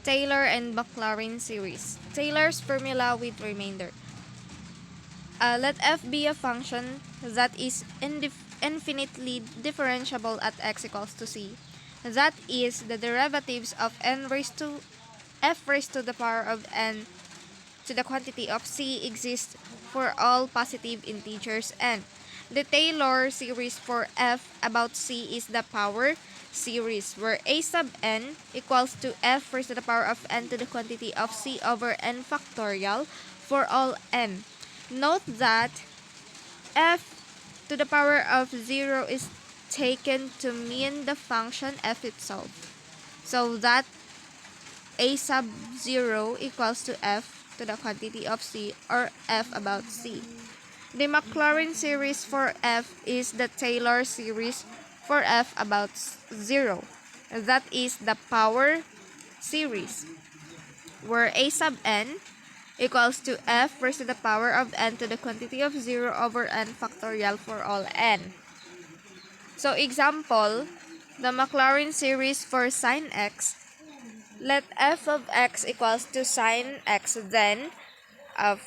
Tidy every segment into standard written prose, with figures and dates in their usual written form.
Taylor and Maclaurin series. Taylor's formula with remainder. Let f be a function that is infinitely differentiable at x equals to c. That is, the derivatives of n raised to f raised to the power of n to the quantity of c exist for all positive integers n. The Taylor series for f about c is the power series, where a sub n equals to f raised to the power of n to the quantity of c over n factorial for all n. Note that f to the power of 0 is taken to mean the function f itself, so that a sub 0 equals to f to the quantity of c, or f about c. The Maclaurin series for f is the Taylor series for f about 0. That is the power series, where a sub n equals to f raised to the power of n to the quantity of 0 over n factorial for all n. So example, the Maclaurin series for sine x. Let f of x equals to sine x, then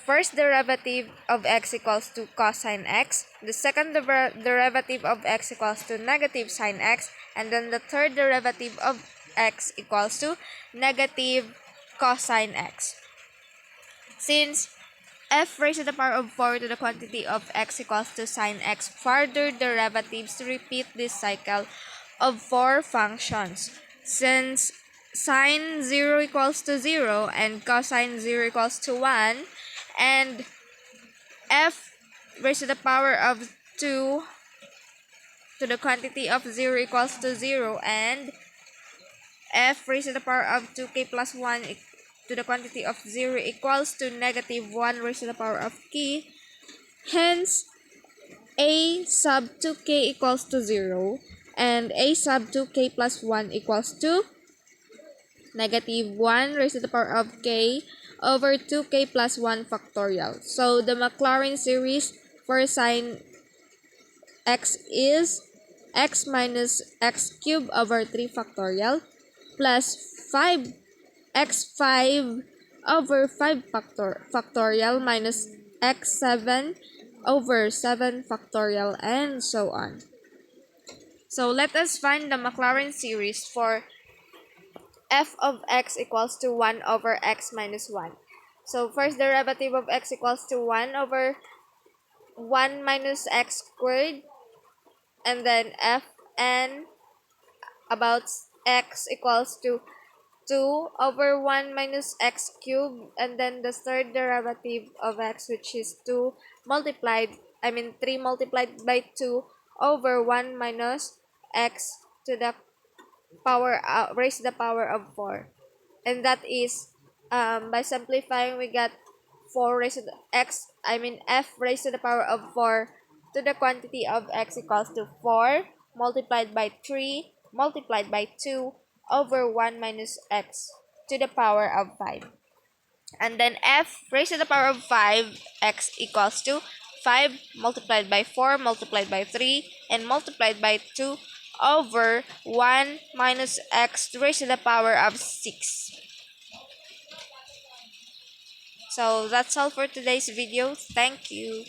first derivative of x equals to cosine x, the second derivative of x equals to negative sine x, and then the third derivative of x equals to negative cosine x. Since f raised to the power of 4 to the quantity of x equals to sine x, further derivatives repeat this cycle of 4 functions. Since sine 0 equals to 0 and cosine 0 equals to 1, and f raised to the power of 2 to the quantity of 0 equals to 0, and f raised to the power of 2k plus 1 to the quantity of 0 equals to negative 1 raised to the power of k. Hence, a sub 2k equals to 0 and a sub 2k plus 1 equals to negative 1 raised to the power of k over 2k plus 1 factorial. So the Maclaurin series for sine x is x minus x cubed over 3 factorial plus 5x5 over 5 factorial minus x7 over 7 factorial, and so on. So let us find the Maclaurin series for f of x equals to 1 over x minus 1. So first derivative of x equals to 1 over 1 minus x squared, and then fn about x equals to 2 over 1 minus x cubed, and then the third derivative of x, which is 3 multiplied by 2 over 1 minus x to the power raised to the power of 4. And that is, by simplifying, we got 4 raised to the f raised to the power of 4 to the quantity of x equals to 4 multiplied by 3 multiplied by 2 over 1 minus x to the power of 5. And then f raised to the power of 5 x equals to 5 multiplied by 4 multiplied by 3 and multiplied by 2 over 1 minus x raised to the power of 6. So that's all for today's video. Thank you.